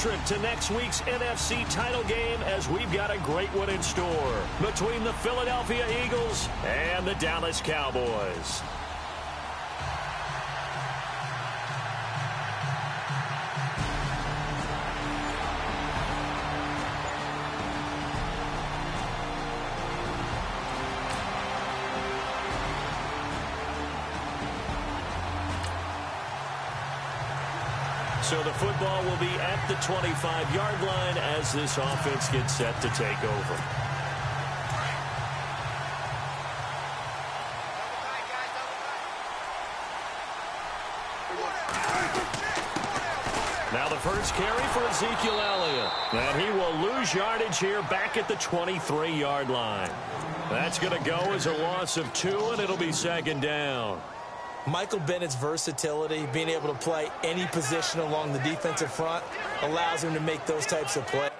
trip to next week's NFC title game as we've got a great one in store between the Philadelphia Eagles and the Dallas Cowboys. So the football will be at the 25-yard line as this offense gets set to take over. Now the first carry for Ezekiel Elliott. And he will lose yardage here back at the 23-yard line. That's going to go as a loss of 2, and it'll be second down. Michael Bennett's versatility, being able to play any position along the defensive front, allows him to make those types of plays.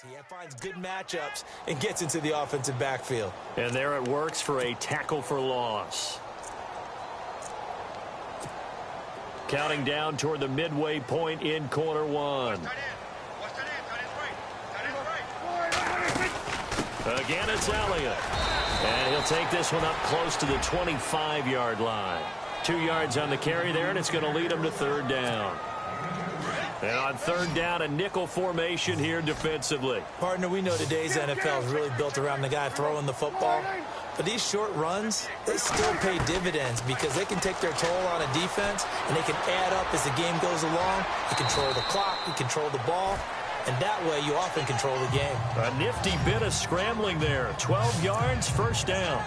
He finds good matchups and gets into the offensive backfield. And there it works for a tackle for loss. Counting down toward the midway point in quarter one. Again, it's Elliott. And he'll take this one up close to the 25-yard line. 2 yards on the carry there, and it's going to lead him to third down. And on third down, a nickel formation here defensively. Partner, we know today's NFL is really built around the guy throwing the football. But these short runs, they still pay dividends because they can take their toll on a defense, and they can add up as the game goes along. You control the clock, you control the ball, and that way you often control the game. A nifty bit of scrambling there. 12 yards, first down.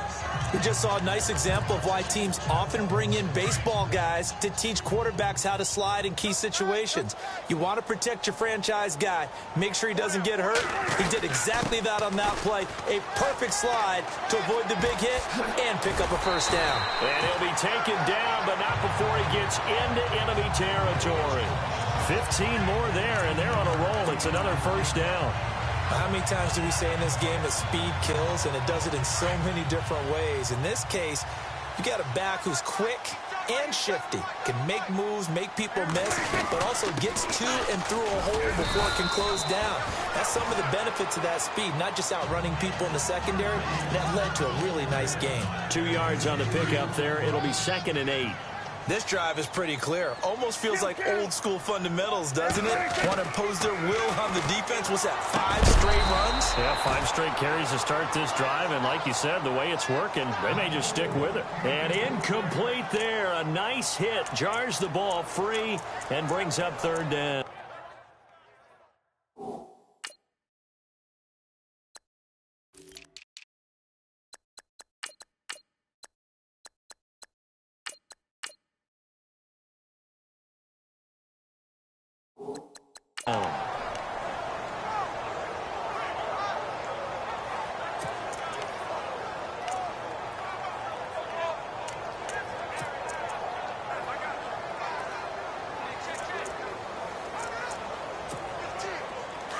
We just saw a nice example of why teams often bring in baseball guys to teach quarterbacks how to slide in key situations. You want to protect your franchise guy. Make sure he doesn't get hurt. He did exactly that on that play. A perfect slide to avoid the big hit and pick up a first down. And he'll be taken down, but not before he gets into enemy territory. 15 more there, and they're on a roll. It's another first down. How many times do we say in this game that speed kills, and it does it in so many different ways? In this case, you got a back who's quick and shifty, can make moves, make people miss, but also gets to and through a hole before it can close down. That's some of the benefits of that speed, not just outrunning people in the secondary. That led to a really nice game. 2 yards on the pickup there. It'll be 2nd and 8. This drive is pretty clear. Almost feels like old-school fundamentals, doesn't it? Want to impose their will on the defense. What's that, 5 straight runs? Yeah, 5 straight carries to start this drive, and like you said, the way it's working, they may just stick with it. And incomplete there. A nice hit. Jars the ball free and brings up third down.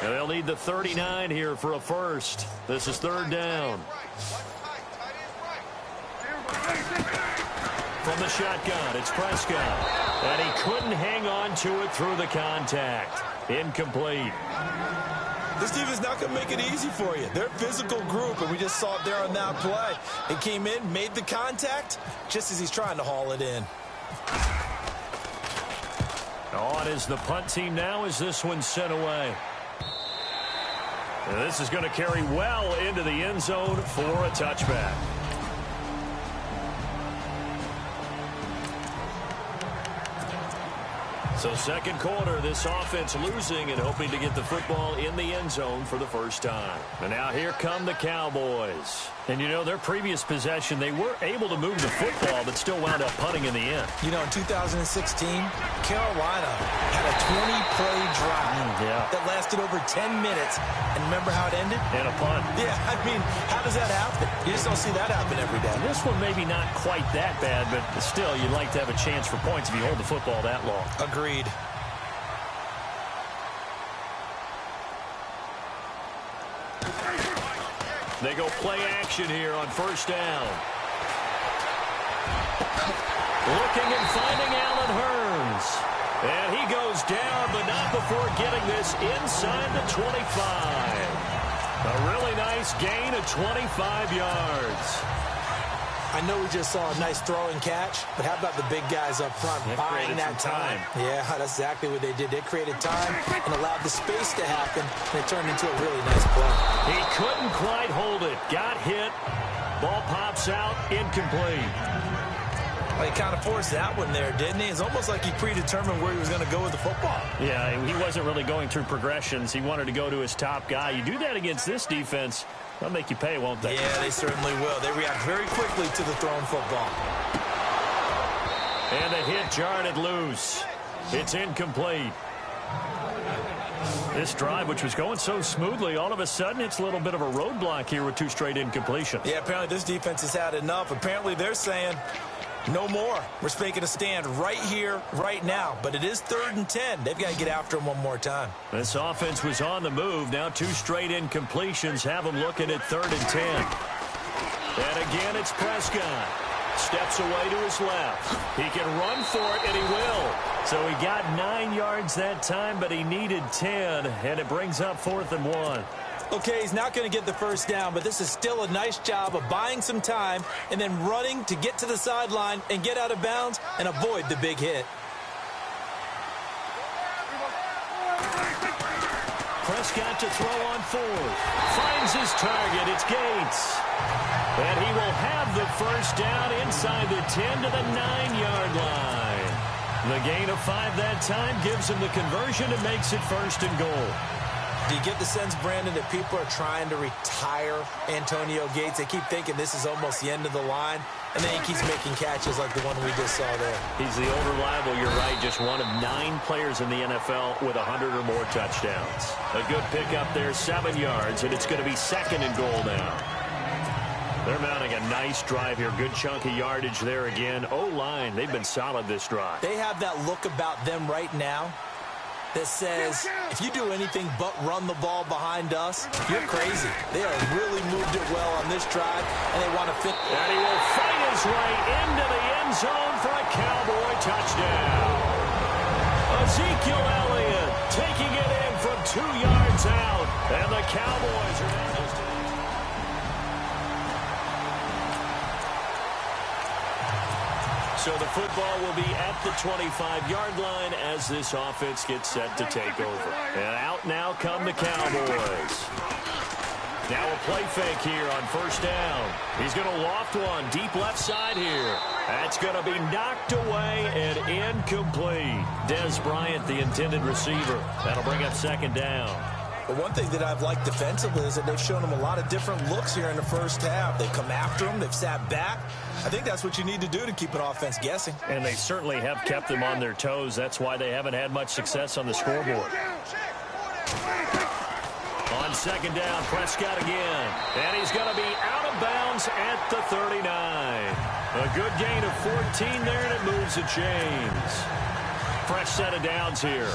And they'll need the 39 here for a first. This is third down. From the shotgun, it's Prescott. And he couldn't hang on to it through the contact. Incomplete. This defense is not going to make it easy for you. They're a physical group, and we just saw it there on that play. He came in, made the contact, just as he's trying to haul it in. On is the punt team now as this one's sent away. And this is going to carry well into the end zone for a touchback. So second quarter, this offense losing and hoping to get the football in the end zone for the first time. And now here come the Cowboys. And, you know, their previous possession, they were able to move the football, but still wound up punting in the end. You know, in 2016, Carolina had a 20-play drive that lasted over 10 minutes. And remember how it ended? And a punt. Yeah, I mean, how does that happen? You just don't see that happen every day. This one maybe not quite that bad, but still, you'd like to have a chance for points if you hold the football that long. Agreed. They go play action here on first down. Looking and finding Allen Hurns. And he goes down, but not before getting this inside the 25. A really nice gain of 25 yards. I know we just saw a nice throw and catch, but how about the big guys up front buying that time? Yeah, that's exactly what they did. They created time and allowed the space to happen, and it turned into a really nice play. He couldn't quite hold it. Got hit. Ball pops out. Incomplete. Well, he kind of forced that one there, didn't he? It's almost like he predetermined where he was going to go with the football. Yeah, he wasn't really going through progressions. He wanted to go to his top guy. You do that against this defense, they'll make you pay, won't they? Yeah, they certainly will. They react very quickly to the thrown football. And the hit jarred it loose. It's incomplete. This drive, which was going so smoothly, all of a sudden it's a little bit of a roadblock here with 2 straight incompletions. Yeah, apparently this defense has had enough. Apparently they're saying, no more. We're making a stand right here, right now. But it is 3rd and 10. They've got to get after him one more time. This offense was on the move. Now 2 straight incompletions have them looking at 3rd and 10. And again, it's Prescott. Steps away to his left. He can run for it, and he will. So he got 9 yards that time, but he needed 10, and it brings up 4th and 1. Okay, he's not going to get the first down, but this is still a nice job of buying some time and then running to get to the sideline and get out of bounds and avoid the big hit. Prescott to throw on fourth. Finds his target. It's Gates. And he will have the first down inside the 10 to the 9-yard line. The gain of 5 that time gives him the conversion and makes it first and goal. Do you get the sense, Brandon, that people are trying to retire Antonio Gates? They keep thinking this is almost the end of the line, and then he keeps making catches like the one we just saw there. He's the old reliable, you're right, just one of 9 players in the NFL with 100 or more touchdowns. A good pickup there, 7 yards, and it's going to be second and goal now. They're mounting a nice drive here. Good chunk of yardage there again. O-line, they've been solid this drive. They have that look about them right now that says, if you do anything but run the ball behind us, you're crazy. They have really moved it well on this drive, and they want to fit. And he will fight his way into the end zone for a Cowboy touchdown. Ezekiel Elliott taking it in from 2 yards out, and the Cowboys are in this. So the football will be at the 25-yard line as this offense gets set to take over. And out now come the Cowboys. Now a play fake here on first down. He's going to loft one deep left side here. That's going to be knocked away and incomplete. Des Bryant, the intended receiver. That'll bring up second down. But one thing that I've liked defensively is that they've shown him a lot of different looks here in the first half. They've come after him. They've sat back. I think that's what you need to do to keep an offense guessing. And they certainly have kept them on their toes. That's why they haven't had much success on the scoreboard. On second down, Prescott again. And he's going to be out of bounds at the 39. A good gain of 14 there, and it moves the chains. Fresh set of downs here.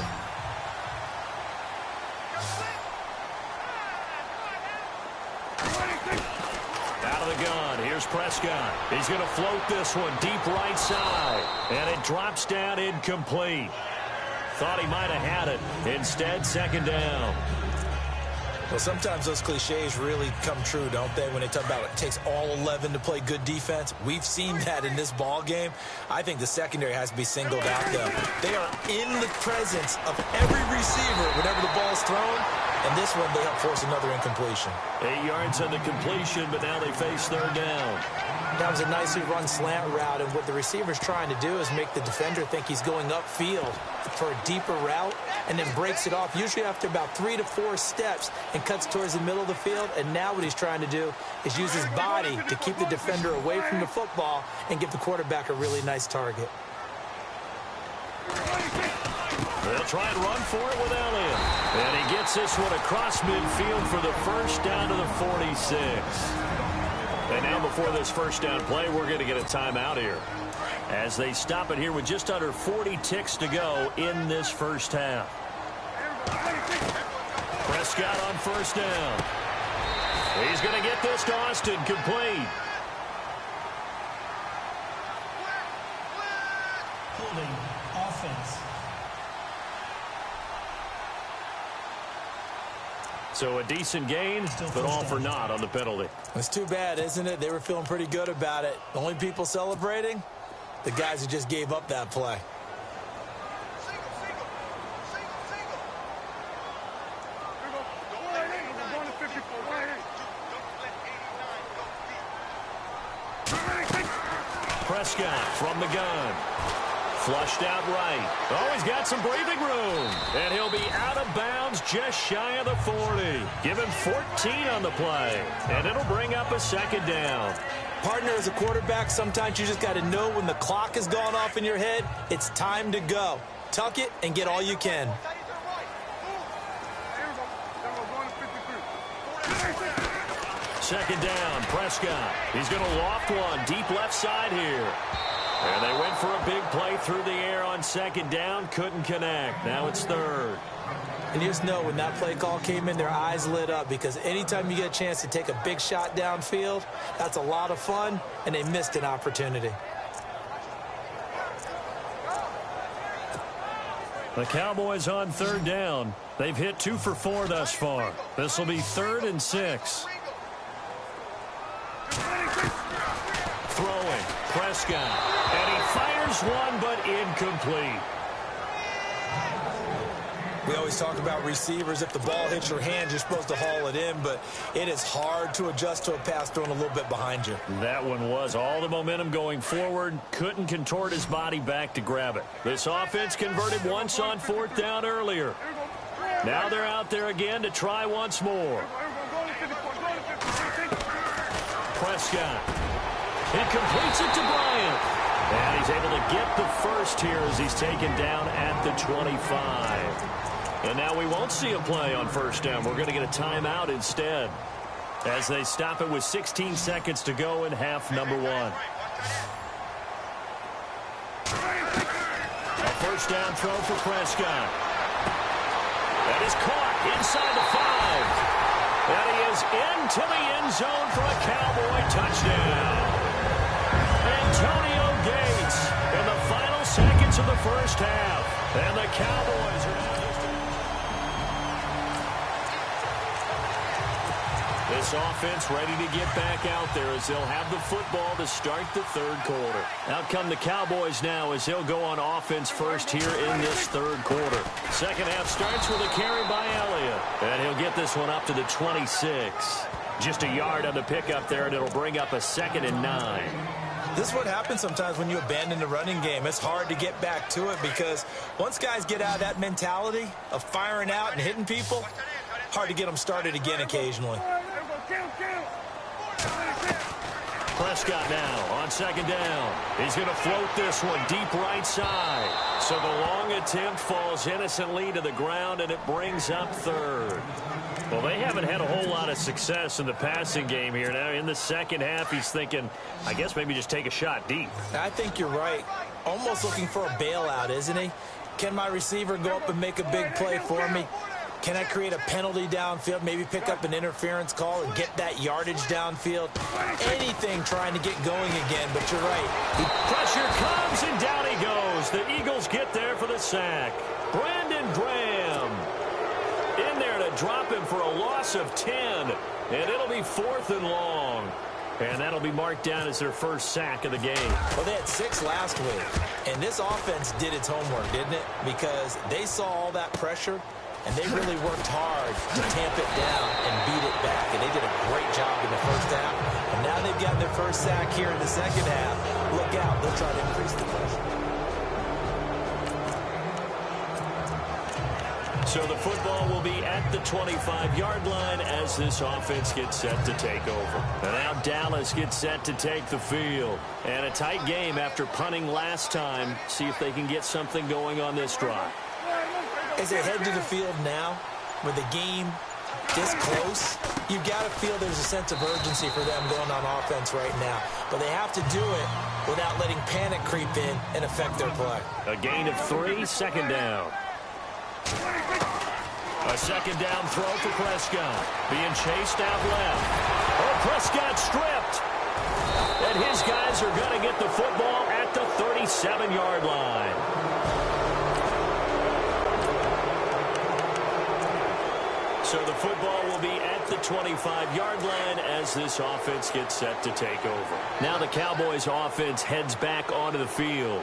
Here's Prescott. He's going to float this one deep right side. And it drops down incomplete. Thought he might have had it. Instead, second down. Well, sometimes those cliches really come true, don't they, when they talk about it takes all 11 to play good defense. We've seen that in this ball game. I think the secondary has to be singled out, though. They are in the presence of every receiver whenever the ball's thrown. And this one, they help force another incompletion. 8 yards on the completion, but now they face third down. That was a nicely run slant route, and what the receiver's trying to do is make the defender think he's going upfield for a deeper route, and then breaks it off, usually after about 3 to 4 steps, and cuts towards the middle of the field. And now what he's trying to do is use his body to keep the defender away from the football and give the quarterback a really nice target. They'll try and run for it with Elliott. And he gets this one across midfield for the first down to the 46. And now before this first down play, we're going to get a timeout here, as they stop it here with just under 40 ticks to go in this first half. Prescott on first down. He's going to get this to Austin, complete. Holding offense. So a decent gain, but all for naught on the penalty. It's too bad, isn't it? They were feeling pretty good about it. The only people celebrating, the guys who just gave up that play. Prescott from the gun. Flushed out right. Oh, he's got some breathing room. And he'll be out of bounds just shy of the 40. Give him 14 on the play. And it'll bring up a second down. Partner, as a quarterback, sometimes you just got to know when the clock has gone off in your head, it's time to go. Tuck it and get all you can. Second down, Prescott. He's going to loft one deep left side here. And they went for a big play through the air on second down. Couldn't connect. Now it's third. And you just know when that play call came in, their eyes lit up, because anytime you get a chance to take a big shot downfield, that's a lot of fun, and they missed an opportunity. The Cowboys on third down. They've hit 2 for 4 thus far. This will be 3rd and 6. Throwing, Prescott. And he fires one, but incomplete. We always talk about receivers. If the ball hits your hand, you're supposed to haul it in, but it is hard to adjust to a pass thrown a little bit behind you. That one was all the momentum going forward. Couldn't contort his body back to grab it. This offense converted once on 4th down earlier. Now they're out there again to try once more. Prescott. He completes it to Bryant. And he's able to get the first here as he's taken down at the 25. And now we won't see a play on 1st down. We're going to get a timeout instead as they stop it with 16 seconds to go in half number 1. A 1st down throw for Prescott. That is caught inside the 5. And he is into the end zone for a Cowboy touchdown. Antonio Gates in the final seconds of the 1st half. And the Cowboys are now just... This offense ready to get back out there as they'll have the football to start the 3rd quarter. Out come the Cowboys now as they'll go on offense first here in this 3rd quarter. 2nd half starts with a carry by Elliott. And he'll get this one up to the 26. Just a yard on the pickup there, and it'll bring up a 2nd and 9. This is what happens sometimes when you abandon the running game. It's hard to get back to it because once guys get out of that mentality of firing out and hitting people, hard to get them started again occasionally. Prescott now on 2nd down. He's going to float this one deep right side. So the long attempt falls innocently to the ground, and it brings up 3rd. Well, they haven't had a whole lot of success in the passing game here. Now, in the 2nd half, he's thinking, I guess maybe just take a shot deep. I think you're right. Almost looking for a bailout, isn't he? Can my receiver go up and make a big play for me? Can I create a penalty downfield, maybe pick up an interference call and get that yardage downfield? Anything trying to get going again, but you're right. Pressure comes, and down he goes. The Eagles get there for the sack. Brandon Graham in there to drop him for a loss of 10, and it'll be 4th and long. And that'll be marked down as their first sack of the game. Well, they had 6 last week, and this offense did its homework, didn't it? Because they saw all that pressure, and they really worked hard to tamp it down and beat it back. And they did a great job in the 1st half. And now they've got their first sack here in the 2nd half. Look out. They'll try to increase the pressure. So the football will be at the 25-yard line as this offense gets set to take over. And now Dallas gets set to take the field. And a tight game after punting last time. See if they can get something going on this drive. As they head to the field now, with the game this close, you've got to feel there's a sense of urgency for them going on offense right now. But they have to do it without letting panic creep in and affect their play. A gain of 3, 2nd down. A 2nd down throw for Prescott. Being chased out left. Oh, Prescott stripped. And his guys are going to get the football at the 37-yard line. So the football will be at the 25-yard line as this offense gets set to take over. Now the Cowboys offense heads back onto the field.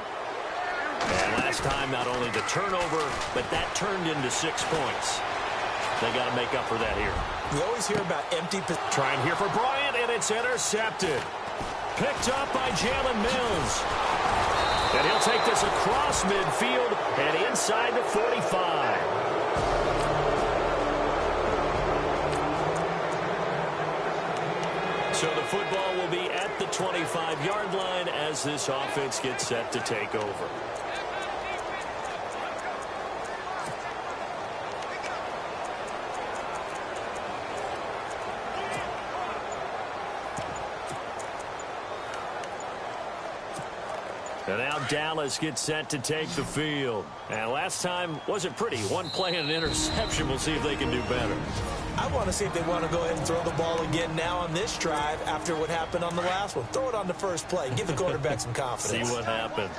And last time, not only the turnover, but that turned into 6 points. They got to make up for that here. We always hear about empty... Trying here for Bryant, and it's intercepted. Picked up by Jalen Mills. And he'll take this across midfield and inside the 45. So the football will be at the 25-yard line as this offense gets set to take over. And now Dallas gets set to take the field. And last time wasn't pretty. One play and an interception. We'll see if they can do better. I want to see if they want to go ahead and throw the ball again now on this drive after what happened on the last one. Throw it on the first play. Give the quarterback some confidence. See what happens.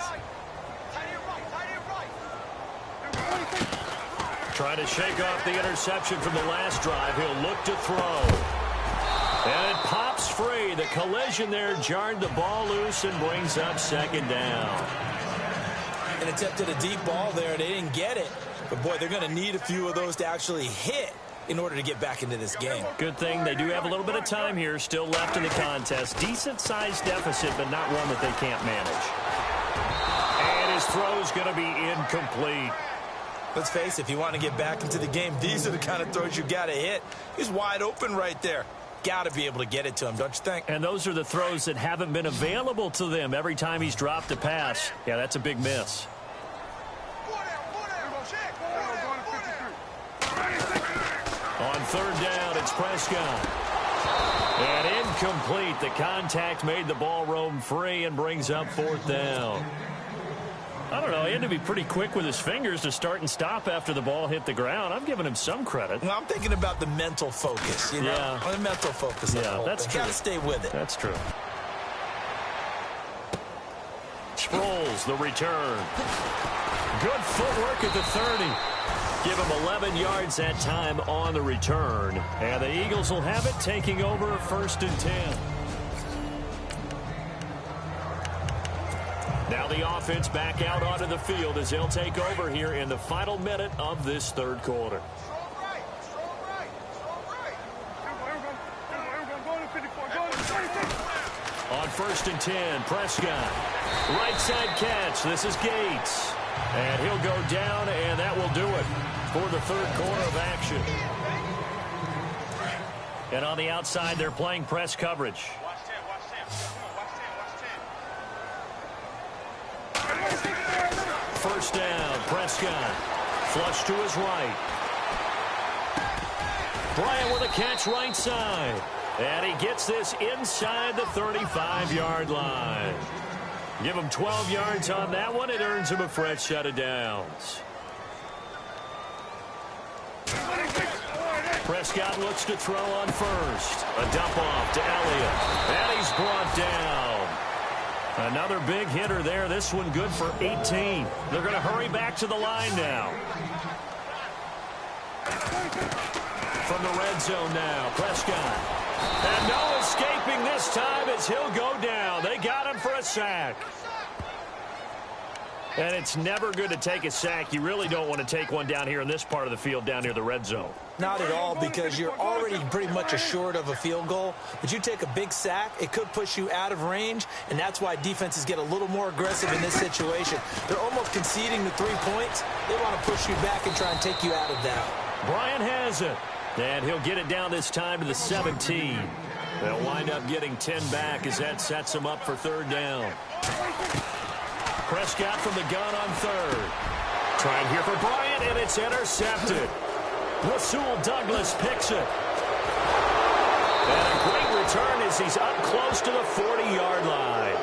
Trying to shake off the interception from the last drive. He'll look to throw. And it pops free. The collision there jarred the ball loose and brings up 2nd down. And attempted a deep ball there. They didn't get it. But, boy, they're going to need a few of those to actually hit in order to get back into this game. Good thing they do have a little bit of time here still left in the contest. Decent-sized deficit, but not one that they can't manage. And his throw's going to be incomplete. Let's face it, if you want to get back into the game, these are the kind of throws you got to hit. He's wide open right there. Got to be able to get it to him, don't you think? And those are the throws that haven't been available to them every time he's dropped a pass. Yeah, that's a big miss. On third down, it's Prescott. And incomplete. The contact made the ball roam free and brings up fourth down. I don't know. He had to be pretty quick with his fingers to start and stop after the ball hit the ground. I'm giving him some credit. Well, I'm thinking about the mental focus, you know? Yeah. The mental focus. Yeah, that's true. Got to stay with it. That's true. Sproles, the return. Good footwork at the 30. Give him 11 yards that time on the return. And the Eagles will have it, taking over first and 10. Now the offense back out onto the field as they'll take over here in the final minute of this third quarter. On first and 10, Prescott. Right side catch. This is Gates. And he'll go down, and that will do it for the third quarter of action. And on the outside, they're playing press coverage. First down, Prescott. Flush to his right. Bryant with a catch right side. And he gets this inside the 35-yard line. Give him 12 yards on that one. It earns him a fresh set of downs. Prescott looks to throw on first. A dump off to Elliott. And he's brought down. Another big hitter there. This one good for 18. They're going to hurry back to the line now. From the red zone now, Prescott. And no escaping this time as he'll go down. They got him for a sack. And it's never good to take a sack. You really don't want to take one down here in this part of the field down near the red zone. Not at all, because you're already pretty much assured of a field goal. But you take a big sack, it could push you out of range, and that's why defenses get a little more aggressive in this situation. They're almost conceding the 3 points. They want to push you back and try and take you out of that. Bryant has it. And he'll get it down this time to the 17. They'll wind up getting 10 back as that sets them up for third down. Prescott from the gun on third. Trying here for Bryant, and it's intercepted. Rasul Douglas picks it. And a great return as he's up close to the 40-yard line.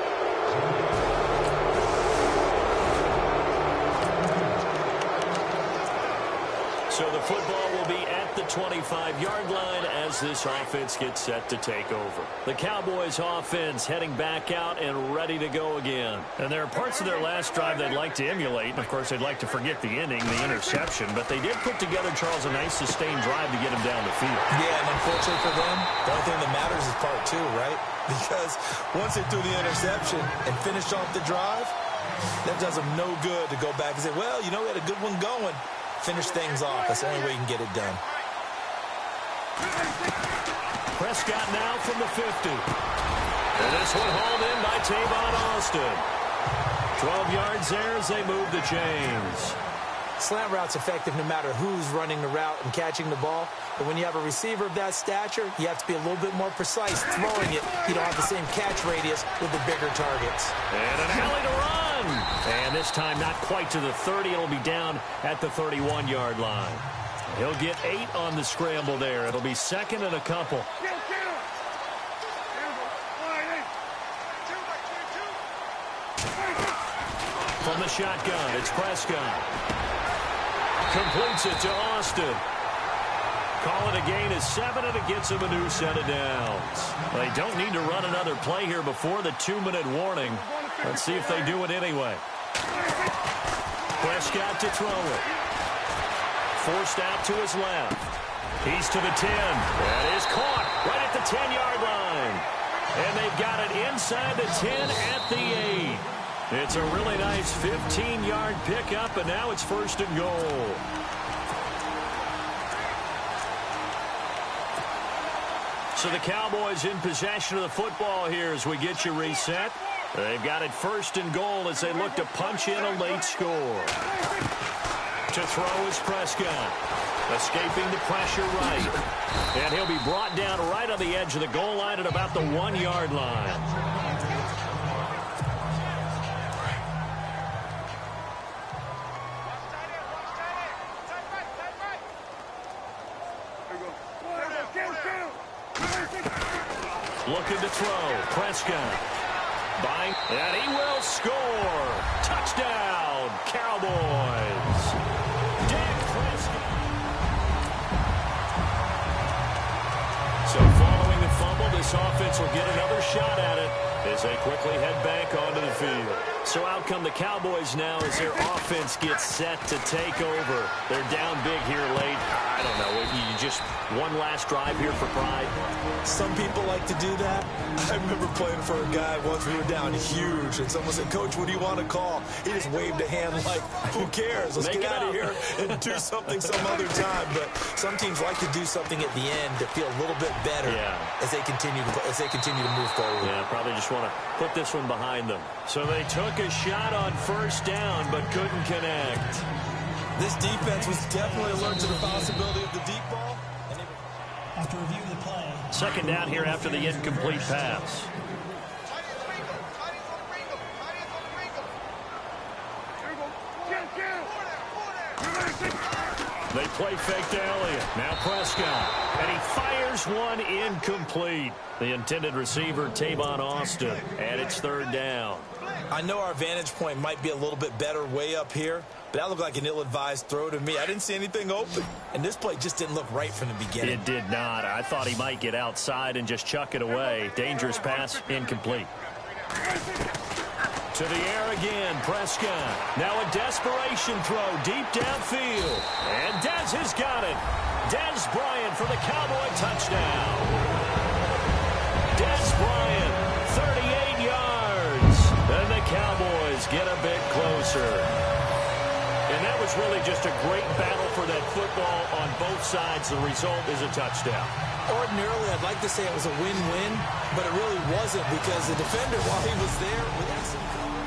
So the football will be at the 25-yard line as this offense gets set to take over. The Cowboys offense heading back out and ready to go again. And there are parts of their last drive they'd like to emulate. And, of course, they'd like to forget the inning, the interception. But they did put together, Charles, a nice sustained drive to get him down the field. Yeah, and unfortunately for them, the only thing that matters is part two, right? Because once they threw the interception and finished off the drive, that does them no good to go back and say, well, you know, we had a good one going. Finish things off. That's the only way you can get it done. Prescott now from the 50. And this one hauled in by Tavon Austin. 12 yards there as they move the chains. Slant route's effective no matter who's running the route and catching the ball. But when you have a receiver of that stature, you have to be a little bit more precise throwing it. You don't have the same catch radius with the bigger targets. And an alley to run. And this time not quite to the 30. It'll be down at the 31-yard line. He'll get 8 on the scramble there. It'll be second and a couple. From the shotgun, it's Prescott. Completes it to Austin. Call it a gain of 7, and it gets him a new set of downs. They don't need to run another play here before the 2-minute warning. Let's see if they do it anyway. Prescott to throw it. Forced out to his left. He's to the 10. That is caught right at the 10-yard line. And they've got it inside the 10 at the 8. It's a really nice 15-yard pickup, and now it's 1st and goal. So the Cowboys in possession of the football here as we get you reset. They've got it 1st and goal as they look to punch in a late score. To throw is Prescott. Escaping the pressure right. And he'll be brought down right on the edge of the goal line at about the 1-yard line. Looking to throw. Prescott. Buying. And he will score. Touchdown, Cowboys. Dak Prescott. So following the fumble, this offense will get another shot at it as they quickly head back onto the field. So out come the Cowboys now as their offense gets set to take over. They're down big here late. I don't know. You just one last drive here for pride. Some people like to do that. I remember playing for a guy once. We were down huge, and someone said, "Coach, what do you want to call?" He just waved a hand like, "Who cares? Let's get out of here and do something some other time." But some teams like to do something at the end to feel a little bit better as they continue to move forward. Yeah, probably just want to put this one behind them. So they took a shot on 1st down, but couldn't connect. This defense was definitely alert to the possibility of the deep ball. After review of the play. 2nd down here after the incomplete pass. They play fake to Elliott. Now Prescott. And he fires one incomplete. The intended receiver, Tavon Austin. And it's 3rd down. I know our vantage point might be a little bit better way up here, but that looked like an ill-advised throw to me. I didn't see anything open, and this play just didn't look right from the beginning. It did not. I thought he might get outside and just chuck it away. Dangerous pass, incomplete. To the air again, Prescott. Now a desperation throw deep downfield. And Dez has got it. Dez Bryant for the Cowboy touchdown. Dez Bryant, 38 yards. And the Cowboys get a bit closer. And that was really just a great battle for that football on both sides. The result is a touchdown. Ordinarily, I'd like to say it was a win-win, but it really wasn't because the defender, while he was there with excellent coverage,